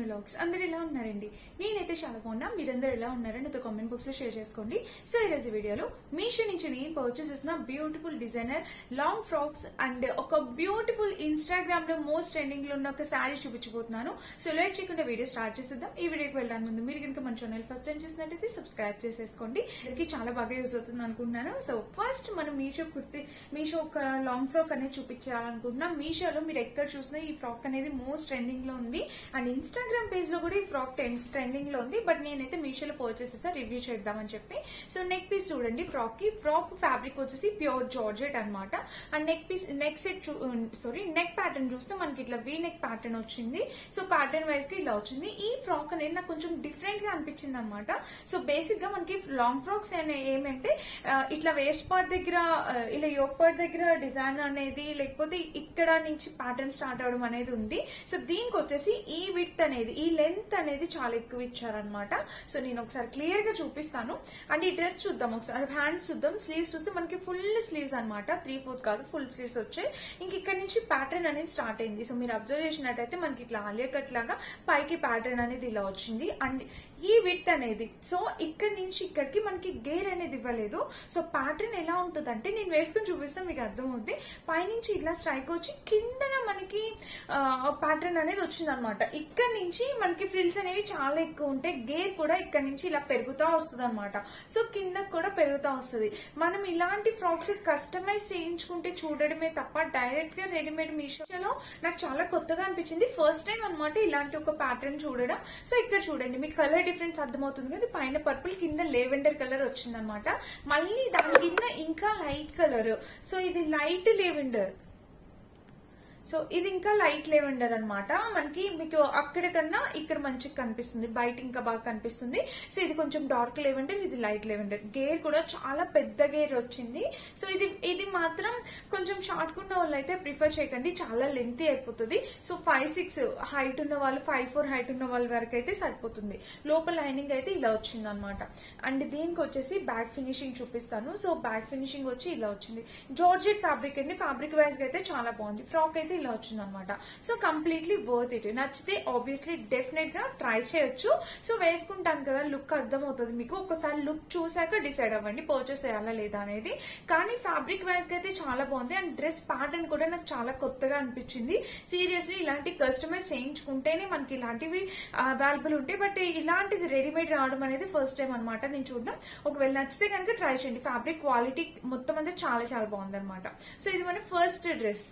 Vlogs అందరూ ఎలా ఉన్నారండి? నేనైతే చాలా బాగున్నా. మీరందరూ ఎలా ఉన్నారో నాతో కామెంట్ బాక్స్ లో షేర్ చేసుకోండి. సో ఈ రోజు వీడియోలో మీషో నుంచి నేను పర్చేస్ చేసిన beautiful designer long frocks and ఒక బ్యూటిఫుల్ ఇన్స్టాగ్రామ్ లో మోస్ట్ ట్రెండింగ్ లో ఉన్న ఒక శారీ చూపించబోతున్నాను. సో లేట్ చేయకుండా వీడియో స్టార్ట్ చేసేద్దాం. ఈ వీడియోకి వెళ్ళడానికి ముందు మీరు కనుక మన ఛానల్ ఫస్ట్ టైం చేసినట్టయితే సబ్స్క్రైబ్ చేసేసుకోండి. ఇది చాలా బాగా యూజ్ అవుతుంది అనుకుంటున్నాను. సో ఫస్ట్ మనం మీషో ఒక లాంగ్ ఫ్రాక్ అనేది చూపించాలనుకుంటున్నాం. మీషోలో మీరు ఎక్కడ చూసినా ఈ ఫ్రాక్ అనేది మోస్ట్ ట్రెండింగ్ లో ఉంది అండ్ ఇన్స్టాగ్రామ్ పేజ్ లో కూడా ఈ ఫ్రాక్ ట్రెండింగ్ లో ఉంది. బట్ నేనైతే మీషోలో పర్చేస్ చేసా రివ్యూ చేద్దామని చెప్పి. సో నెక్ పీస్ చూడండి, ఫ్రాక్ ఫ్యాబ్రిక్ వచ్చేసి ప్యూర్ జార్జెట్ అనమాట. అండ్ నెక్ ప్యాటర్న్ చూస్తే మనకి ఇట్లా వీ నెక్ ప్యాటర్న్ వచ్చింది. సో ప్యాటర్న్ వైజ్ గా ఇలా వచ్చింది. ఈ ఫ్రాక్ అనేది నాకు కొంచెం డిఫరెంట్ గా అనిపించింది అనమాట. సో బేసిక్ గా మనకి లాంగ్ ఫ్రాక్స్ ఏమంటే ఇట్లా వేస్ట్ పార్ట్ దగ్గర ఇలా యోక్ పార్ట్ దగ్గర డిజైన్ అనేది లేకపోతే ఇక్కడ నుంచి ప్యాటర్న్ స్టార్ట్ అవడం అనేది ఉంది. సో దీనికి వచ్చేసి ఈ విడ్త్ అనేది ఈ లెంత్ అనేది చాలా ఎక్కువ ఇచ్చారనమాట. సో నేను ఒకసారి క్లియర్ గా చూపిస్తాను. అండ్ ఈ డ్రెస్ చూద్దాం ఒకసారి. హ్యాండ్స్ చూద్దాం. స్లీవ్స్ చూస్తే మనకి ఫుల్ స్లీవ్స్ అనమాట. 3/4 కాదు, ఫుల్ స్లీవ్స్ వచ్చాయి. ఇంక ఇక్కడ నుంచి ప్యాటర్న్ అనేది స్టార్ట్ అయింది. సో మీరు అబ్జర్వ్ చేసినట్టయితే మనకి ఇట్లా ఆలియా కట్ లాగా పైకి ప్యాటర్న్ అనేది ఇలా వచ్చింది. అండ్ ఈ విడ్త్ అనేది సో ఇక్కడ నుంచి ఇక్కడికి మనకి గేర్ అనేది ఇవ్వలేదు. సో ప్యాటర్న్ ఎలా ఉంటుందంటే నేను వేసుకుని చూపిస్తాను, మీకు అర్థమవుతుంది. పైనుంచి ఇట్లా స్ట్రైక్ వచ్చి కిందన మనకి ప్యాటర్న్ అనేది వచ్చింది అనమాట. ఇక్కడ నుంచి మనకి ఫ్రిల్స్ అనేవి చాలా ఎక్కువ ఉంటాయి. గేర్ కూడా ఇక్కడ నుంచి ఇలా పెరుగుతా వస్తుంది అనమాట. సో కింద కూడా పెరుగుతా వస్తుంది. మనం ఇలాంటి ఫ్రాక్స్ కస్టమైజ్ చేయించుకుంటే చూడడమే తప్ప డైరెక్ట్ గా రెడీమేడ్ మీషోలో నాకు చాలా కొత్తగా అనిపించింది. ఫస్ట్ టైం అనమాట ఇలాంటి ఒక ప్యాటర్న్ చూడడం. సో ఇక్కడ చూడండి, మీకు కలర్ డిఫరెన్స్ అర్థమవుతుంది కదా. పైన పర్పుల్, కింద లెవెండర్ కలర్ వచ్చింది అనమాట. మళ్ళీ దాని కింద ఇంకా లైట్ కలర్. సో ఇది లైట్ లెవెండర్. సో ఇది ఇంకా లైట్ లెవెండర్ అనమాట. మనకి మీకు అక్కడ కన్నా ఇక్కడ మంచిగా కనిపిస్తుంది, బయట ఇంకా బాగా కనిపిస్తుంది. సో ఇది కొంచెం డార్క్ లెవెండర్, ఇది లైట్ లెవెండర్. గేర్ కూడా చాలా పెద్ద గేర్ వచ్చింది. సో ఇది మాత్రం కొంచెం షార్ట్ ఉన్న వాళ్ళు అయితే ప్రిఫర్ చేయకండి, చాలా లెంతీ అయిపోతుంది. సో 5'6" హైట్ ఉన్న వాళ్ళు, 5'4" హైట్ ఉన్న వాళ్ళ వరకు అయితే సరిపోతుంది. లోపల లైనింగ్ అయితే ఇలా వచ్చింది అనమాట. అండ్ దీనికి వచ్చేసి బ్యాక్ ఫినిషింగ్ చూపిస్తాను. సో బ్యాక్ ఫినిషింగ్ వచ్చి ఇలా వచ్చింది. జార్జెట్ ఫ్యాబ్రిక్ అండి. ఫ్యాబ్రిక్ వైజ్ గా అయితే చాలా బాగుంది. ఫ్రాక్ అయితే ఇలా వచ్చింది అనమాట. So completely worth it. నచ్చితే ఆబ్వియస్లీ డెఫినెట్ గా ట్రై చేయొచ్చు. సో వేసుకుంటాను కదా, లుక్ అర్థమవుతుంది మీకు. ఒకసారి లుక్ చూసాక డిసైడ్ అవ్వండి పర్చేస్ చేయాలా లేదా అనేది. కానీ ఫ్యాబ్రిక్ వైజ్ గా అయితే చాలా బాగుంది. అండ్ డ్రెస్ ప్యాటర్న్ కూడా నాకు చాలా కొత్తగా అనిపించింది. సీరియస్లీ ఇలాంటి కస్టమైజ్ చేయించుకుంటేనే మనకి ఇలాంటివి అవైలబుల్ ఉంటాయి. బట్ ఇలాంటిది రెడీమేడ్ రావడం అనేది ఫస్ట్ టైం అనమాట నేను చూడడం. ఒకవేళ నచ్చితే కనుక ట్రై చేయండి. ఫ్యాబ్రిక్ క్వాలిటీ మొత్తం అంతా చాలా చాలా బాగుంది అనమాట. సో ఇది మన ఫస్ట్ డ్రెస్.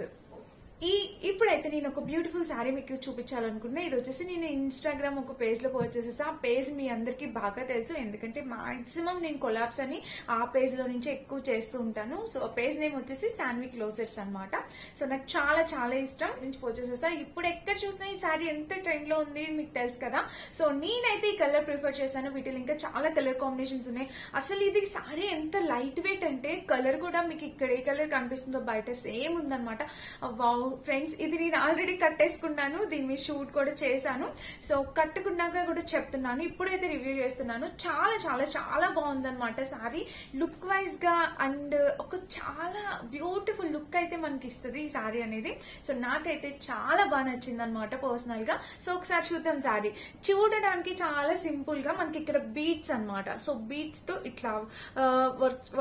ఇప్పుడైతే నేను ఒక బ్యూటిఫుల్ శారీ మీకు చూపించాలనుకున్నా. ఇది వచ్చేసి నేను ఇన్స్టాగ్రామ్ ఒక పేజ్ లో పర్చేస్ చేసా. ఆ పేజ్ మీ అందరికి బాగా తెలుసు, ఎందుకంటే మాక్సిమం నేను కొలాబ్స్ అని ఆ పేజ్ లో నుంచి ఎక్కువ చేస్తూ ఉంటాను. సో ఆ పేజ్ నేమ్ వచ్చేసి శాన్వి క్లోజెట్స్ అనమాట. సో నాకు చాలా చాలా ఇష్టం నుంచి పర్చేస్ చేసా. ఇప్పుడు ఎక్కడ చూసినా ఈ శారీ ఎంత ట్రెండ్ లో ఉంది మీకు తెలుసు కదా. సో నేనైతే ఈ కలర్ ప్రిఫర్ చేశాను. వీటిలో ఇంకా చాలా కలర్ కాంబినేషన్స్ ఉన్నాయి. అసలు ఇది శారీ ఎంత లైట్ వెయిట్ అంటే కలర్ కూడా మీకు ఇక్కడ ఏ కలర్ కనిపిస్తుందో బయట సేమ్ ఉందన్నమాట. వావ్ ఫ్రెండ్స్, ఇది నేను ఆల్రెడీ కట్టేసుకున్నాను. దీని మీద షూట్ కూడా చేశాను. సో కట్టుకున్నాక కూడా చెప్తున్నాను, ఇప్పుడైతే రివ్యూ చేస్తున్నాను. చాలా చాలా చాలా బాగుందన్నమాట శారీ. లుక్ వైజ్ గా అండ్ ఒక చాలా బ్యూటిఫుల్ లుక్ అయితే మనకి ఇస్తుంది ఈ శారీ అనేది. సో నాకైతే చాలా బాగా నచ్చింది అనమాట పర్సనల్ గా. సో ఒకసారి చూద్దాం శారీ. చూడడానికి చాలా సింపుల్ గా మనకి ఇక్కడ బీట్స్ అనమాట. సో బీట్స్ తో ఇట్లా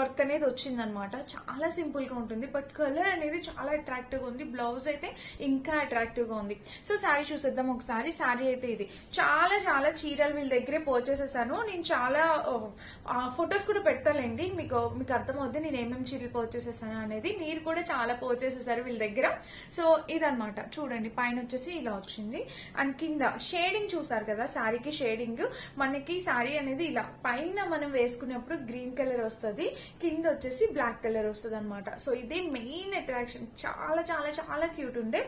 వర్క్ అనేది వచ్చింది అనమాట. చాలా సింపుల్ గా ఉంటుంది. బట్ కలర్ అనేది చాలా అట్రాక్టివ్ గా ఉంది. బ్లౌజ్ అయితే ఇంకా అట్రాక్టివ్ గా ఉంది. సో శారీ చూసేద్దాం ఒకసారి. శారీ అయితే ఇది చాలా చాలా చీరలు వీళ్ళ దగ్గరే పర్చేస్ చేశాను. నేను చాలా ఫొటోస్ కూడా పెడతానండి, మీకు అర్థమవుద్ది నేను ఏమేమి చీరలు పర్చేస్ చేశాను అనేది. మీరు కూడా చాలా పర్చేస్ చేశారు వీళ్ళ దగ్గర. సో ఇదనమాట చూడండి. పైన వచ్చేసి ఇలా వచ్చింది. అండ్ కింద షేడింగ్ చూసారు కదా, శారీకి షేడింగ్ మనకి శారీ అనేది ఇలా పైన మనం వేసుకునేప్పుడు గ్రీన్ కలర్ వస్తుంది, కింద వచ్చేసి బ్లాక్ కలర్ వస్తుంది అనమాట. సో ఇదే మెయిన్ అట్రాక్షన్. చాలా చాలా చాలా క్యూట్ ఉండే.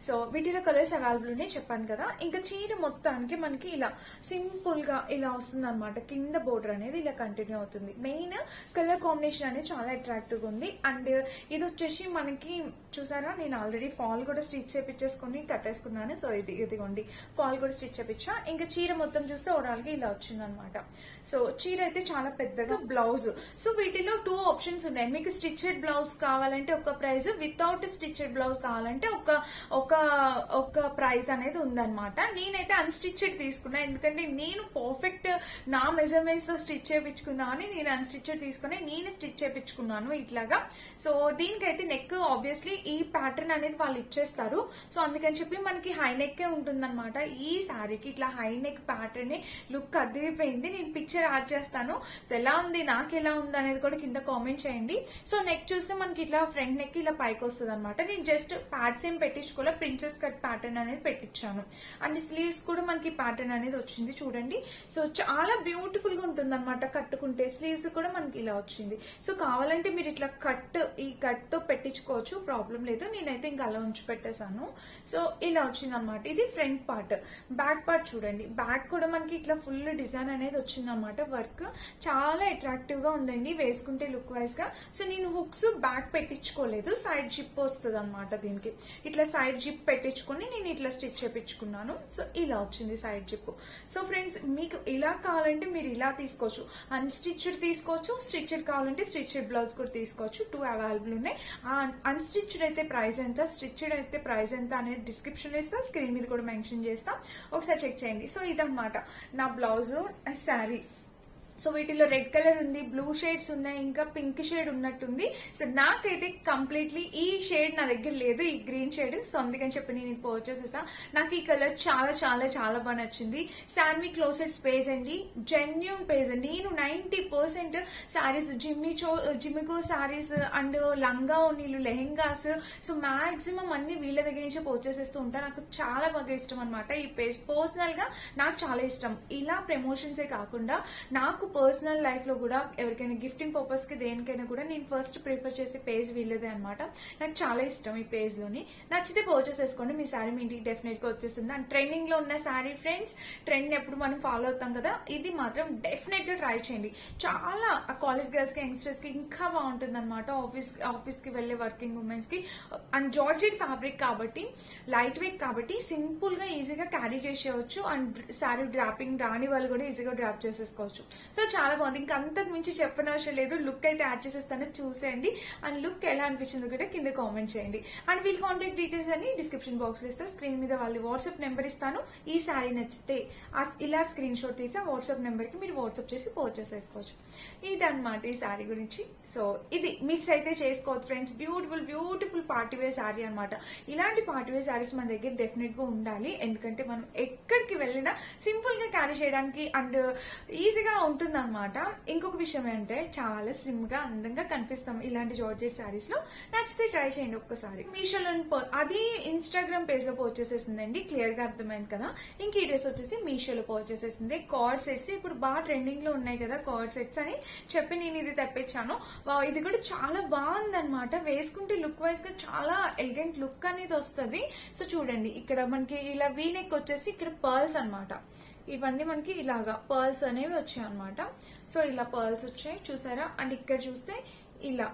సో వీటిలో కలర్స్ అవైలబుల్ ఉన్నాయి చెప్పాను కదా. ఇంకా చీర మొత్తానికి మనకి ఇలా సింపుల్ గా ఇలా వస్తుంది అనమాట. కింద బోర్డర్ అనేది ఇలా కంటిన్యూ అవుతుంది. మెయిన్ కలర్ కాంబినేషన్ అనేది చాలా అట్రాక్టివ్ గా ఉంది. అండ్ ఇది వచ్చేసి మనకి చూసారా, నేను ఆల్రెడీ ఫాల్ కూడా స్టిచ్ చేపించేసుకుని కట్టేసుకున్నాను. సో ఇదిగోండి ఫాల్ కూడా స్టిచ్ చేపించా. ఇంకా చీర మొత్తం చూస్తే ఓవరాల్ గా ఇలా వచ్చింది అనమాట. సో చీర అయితే చాలా పెద్దగా. బ్లౌజ్, సో వీటిలో 2 ఆప్షన్స్ ఉన్నాయి. మీకు స్టిచ్డ్ బ్లౌజ్ కావాలంటే ఒక ప్రైస్, వితౌట్ స్టిచ్డ్ బ్లౌజ్ కావాలంటే కావాలంటే ఒక ఒక ఒక ప్రైస్ అనేది ఉందన్నమాట. నేనైతే అన్స్టిచ్డ్ తీసుకున్నా, ఎందుకంటే నేను పర్ఫెక్ట్ నా మెజర్మెంట్స్ తో స్టిచ్ చేయించుకుందా అని నేను అన్స్టిచ్డ్ తీసుకుని నేను స్టిచ్ చేయించుకున్నాను ఇట్లాగా. సో దీనికైతే నెక్ ఆబ్వియస్లీ ఈ ప్యాటర్న్ అనేది వాళ్ళు ఇచ్చేస్తారు. సో అందుకని చెప్పి మనకి హై నెక్ ఉంటుందన్నమాట. ఈ శారీకి ఇట్లా హై నెక్ ప్యాటర్న్ లుక్ అదిరిపోయింది. నేను పిక్చర్ యాడ్ చేస్తాను. సో ఎలా ఉంది, నాకు ఎలా ఉంది అనేది కూడా కింద కామెంట్ చేయండి. సో నెక్ చూస్తే మనకి ఇట్లా ఫ్రంట్ నెక్ ఇలా పైకి వస్తుంది అనమాట. నేను జస్ట్ ప్యాడ్స్ ఏం పెట్టించుకోలే, ప్రిన్సెస్ కట్ ప్యాటర్న్ అనేది పెట్టించాను. అండ్ స్లీవ్స్ కూడా మనకి ప్యాటర్న్ అనేది వచ్చింది చూడండి. సో చాలా బ్యూటిఫుల్ గా ఉంటుంది అనమాట కట్టుకుంటే. స్లీవ్స్ కూడా మనకి ఇలా వచ్చింది. సో కావాలంటే మీరు ఇట్లా ఈ కట్ తో పెట్టించుకోవచ్చు, ప్రాబ్లం లేదు. నేనైతే ఇంకా అలా ఉంచి పెట్టేశాను. సో ఇలా వచ్చింది అనమాట. ఇది ఫ్రంట్ పార్ట్. బ్యాక్ పార్ట్ చూడండి. బ్యాక్ కూడా మనకి ఇట్లా ఫుల్ డిజైన్ అనేది వచ్చింది అనమాట. వర్క్ చాలా అట్రాక్టివ్ గా ఉందండి వేసుకుంటే లుక్ వైజ్ గా. సో నేను హుక్స్ బ్యాక్ పెట్టించుకోలేదు, సైడ్ జిప్ వస్తుంది అనమాట. దీనికి ఇట్లా సైడ్ జిప్ పెట్టించుకుని నేను ఇట్లా స్టిచ్ చేపించుకున్నాను. సో ఇలా వచ్చింది సైడ్ జిప్. సో ఫ్రెండ్స్ మీకు ఇలా కావాలంటే మీరు ఇలా తీసుకోవచ్చు, అన్స్టిచ్డ్ తీసుకోవచ్చు, స్టిచ్డ్ కావాలంటే స్టిచ్డ్ బ్లౌజ్ కూడా తీసుకోవచ్చు. 2 అవైలబుల్ ఉన్నాయి. అన్స్టిచ్డ్ అయితే ప్రైస్ ఎంత, స్టిచ్డ్ అయితే ప్రైస్ ఎంత అనేది డిస్క్రిప్షన్ లో ఇస్తా, స్క్రీన్ మీద కూడా మెన్షన్ చేస్తా, ఒకసారి చెక్ చేయండి. సో ఇదన్నమాట నా బ్లౌజ్ శారీ. సో వీటిలో రెడ్ కలర్ ఉంది, బ్లూ షేడ్స్ ఉన్నాయి, ఇంకా పింక్ షేడ్ ఉన్నట్టుంది. సో నాకైతే కంప్లీట్లీ ఈ షేడ్ నా దగ్గర లేదు, ఈ గ్రీన్ షేడ్. సో అందుకని చెప్పి నేను ఇది పర్చేస్ చేస్తాను. నాకు ఈ కలర్ చాలా చాలా చాలా బాగా నచ్చింది. శాన్వి క్లోసెట్స్ పేజ్ అండి, జెన్యూన్ పేజ్. నేను 90% శారీస్ జిమ్మికో శారీస్ అండ్ లంగా ఓనీలు, లెహెంగాస్, సో మాక్సిమం అన్ని వీళ్ళ దగ్గర నుంచి పర్చేస్ చేస్తూ ఉంటాను. నాకు చాలా బాగా ఇష్టం అనమాట ఈ పేజ్. పర్సనల్ గా నాకు చాలా ఇష్టం. ఇలా ప్రమోషన్సే కాకుండా నాకు పర్సనల్ లైఫ్ లో కూడా ఎవరికైనా గిఫ్టింగ్ పర్పస్ కి దేనికైనా కూడా నేను ఫస్ట్ ప్రిఫర్ చేసే పేజ్ వీళ్ళదే అనమాట. నాకు చాలా ఇష్టం ఈ పేజ్ లోని. నచ్చితే పర్చేస్ చేసుకోండి, మీ శారీ మీ ఇంటికి డెఫినెట్ గా వచ్చేస్తుంది. అండ్ ట్రెండింగ్ లో ఉన్న శారీ ఫ్రెండ్స్, ట్రెండ్ ఎప్పుడు మనం ఫాలో అవుతాం కదా, ఇది మాత్రం డెఫినెట్ గా ట్రై చేయండి. చాలా కాలేజ్ గర్ల్స్ కి, యంగ్స్టర్స్ కి ఇంకా బాగుంటుంది అనమాట. ఆఫీస్ కి వెళ్లే వర్కింగ్ ఉమెన్స్ కి. అండ్ జార్జెట్ ఫ్యాబ్రిక్ కాబట్టి, లైట్ వెయిట్ కాబట్టి సింపుల్ గా ఈజీగా క్యారీ చేసేయచ్చు. అండ్ శారీ డ్రాపింగ్ రాని వాళ్ళు కూడా ఈజీగా డ్రాప్ చేసేసుకోవచ్చు. సో చాలా బాగుంది. ఇంకా అంతకు మించి చెప్పనవసరం లేదు. లుక్ అయితే యాడ్ చేసేస్తాను, చూసేయండి. అండ్ లుక్ ఎలా అనిపించిందో కూడా కింద కామెంట్ చేయండి. అండ్ వీళ్ళ కాంటాక్ట్ డీటెయిల్స్ అని డిస్క్రిప్షన్ బాక్స్ లో ఇస్తా, స్క్రీన్ మీద వాళ్ళ వాట్సాప్ నెంబర్ ఇస్తాను. ఈ శారీ నచ్చితే ఇలా స్క్రీన్ షాట్ తీసి వాట్సాప్ నెంబర్ కి మీరు వాట్సాప్ చేసి పర్చేస్ చేసుకోవచ్చు. ఇదన్నమాట ఈ శారీ గురించి. సో ఇది మిస్ అయితే చేసుకోవద్దు ఫ్రెండ్స్. బ్యూటిఫుల్ పార్టీవేర్ శారీ అనమాట. ఇలాంటి పార్టీవేర్ శారీస్ మన దగ్గర డెఫినెట్ గా ఉండాలి, ఎందుకంటే మనం ఎక్కడికి వెళ్ళినా సింపుల్ గా క్యారీ చేయడానికి అండ్ ఈజీగా ఉంటుంది అనమాట. ఇంకొక విషయం ఏంటంటే చాలా స్లిమ్ గా అందంగా కనిపిస్తాం ఇలాంటి జార్జెట్ శారీస్ లో. నచ్చితే ట్రై చేయండి ఒక్కసారి. మీషోలో అది ఇన్స్టాగ్రామ్ పేజ్ లో పర్చేస్ చేసిందండి, క్లియర్ గా అర్థమైంది కదా. ఇంక ఈ డ్రెస్ వచ్చేసి మీషోలో పర్చేస్ చేసింది. కార్డ్ సెట్స్ ఇప్పుడు బాగా ట్రెండింగ్ లో ఉన్నాయి కదా కార్డ్ సెట్స్ అని చెప్పి నేను ఇది తెప్పించాను. ఇది కూడా చాలా బాగుంది అనమాట. వేసుకుంటే లుక్ వైజ్ గా చాలా ఎలిగెంట్ లుక్ అనేది వస్తుంది. సో చూడండి, ఇక్కడ మనకి ఇలా వీ నెక్ వచ్చేసి ఇక్కడ పర్ల్స్ అనమాట. ఇవన్నీ మనకి ఇలాగా పర్ల్స్ అనేవి వచ్చాయి అనమాట. సో ఇలా పర్ల్స్ వచ్చాయి చూసారా. అండ్ ఇక్కడ చూస్తే ఇలా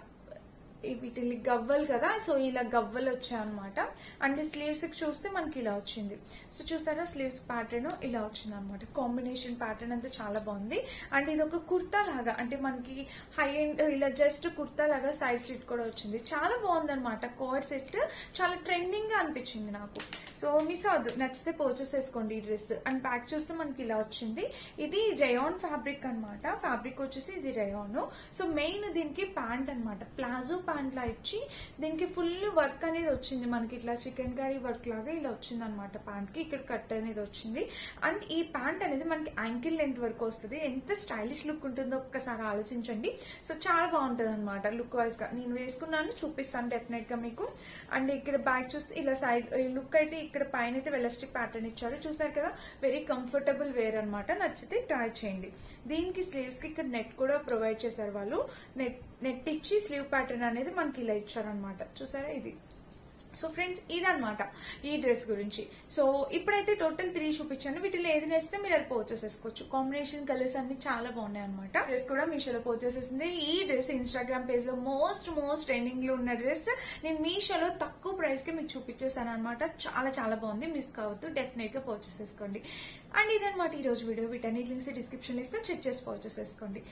వీటిని గవ్వలు కదా, సో ఇలా గవ్వలు వచ్చాయి అనమాట. అండ్ స్లీవ్స్ చూస్తే మనకి ఇలా వచ్చింది. సో చూసారా స్లీవ్స్ ప్యాటర్న్ ఇలా వచ్చింది అనమాట. కాంబినేషన్ ప్యాటర్న్ అంతా చాలా బాగుంది. అండ్ ఇది ఒక కుర్తా లాగా, అంటే మనకి హై ఎండ్ ఇలా జస్ట్ కుర్తా లాగా సైడ్ స్లిట్ కూడా వచ్చింది. చాలా బాగుంది అనమాట. కార్డ్ సెట్ చాలా ట్రెండింగ్ గా అనిపించింది నాకు. సో మిస్ అవ్వద్దు, నచ్చితే పర్చేస్ చేసుకోండి ఈ డ్రెస్. అండ్ బ్యాక్ చూస్తే మనకి ఇలా వచ్చింది. ఇది రేయాన్ ఫ్యాబ్రిక్ అనమాట. ఫ్యాబ్రిక్ వచ్చేసి ఇది రేయాన్. సో మెయిన్ దీనికి ప్యాంట్ అనమాట, ప్లాజో ప్యాంట్ లా ఇచ్చి దీనికి ఫుల్ వర్క్ అనేది వచ్చింది. మనకి ఇట్లా చికెన్ కర్రీ వర్క్ లాగా ఇలా వచ్చింది అనమాట. ప్యాంట్ కి ఇక్కడ కట్ అనేది వచ్చింది. అండ్ ఈ ప్యాంట్ అనేది మనకి యాంకిల్ లెంత్ వరకు వస్తుంది. ఎంత స్టైలిష్ లుక్ ఉంటుందో ఒక్కసారి ఆలోచించండి. సో చాలా బాగుంటుంది అనమాట లుక్ వైజ్ గా. నేను వేసుకున్నాను, చూపిస్తాను డెఫినెట్ గా మీకు. అండ్ ఇక్కడ బ్యాక్ చూస్తే ఇలా సైడ్ లుక్ అయితే ఇక్కడ పైన అయితే వెలాస్టిక్ ప్యాటర్న్ ఇచ్చారు చూసారు కదా. వెరీ కంఫర్టబుల్ వేర్ అనమాట. నచ్చితే ట్రై చేయండి. దీనికి స్లీవ్స్ కి ఇక్కడ నెట్ కూడా ప్రొవైడ్ చేశారు వాళ్ళు. నెట్ ఇచ్చి స్లీవ్ ప్యాటర్న్ అనేది మనకి ఇలా ఇచ్చారనమాట. చూసారా ఇది. సో ఫ్రెండ్స్ ఇదనమాట ఈ డ్రెస్ గురించి. సో ఇప్పుడైతే టోటల్ 3 చూపించాను. వీటిలో ఏది నచ్చితే మీరు అది పర్చేస్ చేసుకోవచ్చు. కాంబినేషన్ కలర్స్ అన్ని చాలా బాగున్నాయి అనమాట. డ్రెస్ కూడా మీషోలో పర్చేస్ చేసింది. ఈ డ్రెస్ ఇన్స్టాగ్రామ్ పేజ్ లో మోస్ట్ ట్రెండింగ్ లో ఉన్న డ్రెస్ నేను మీషోలో తక్కువ ప్రైస్ కి మీకు చూపించేసాను అనమాట. చాలా చాలా బాగుంది, మిస్ కావద్దు, డెఫినెట్ గా పర్చేస్ చేసుకోండి. అండ్ ఇదనమాట ఈ రోజు వీడియో. వీటన్నిటి లింక్స్ డిస్క్రిప్షన్ లో ఇస్తే చెక్ చేసి పర్చేస్ చేసుకోండి.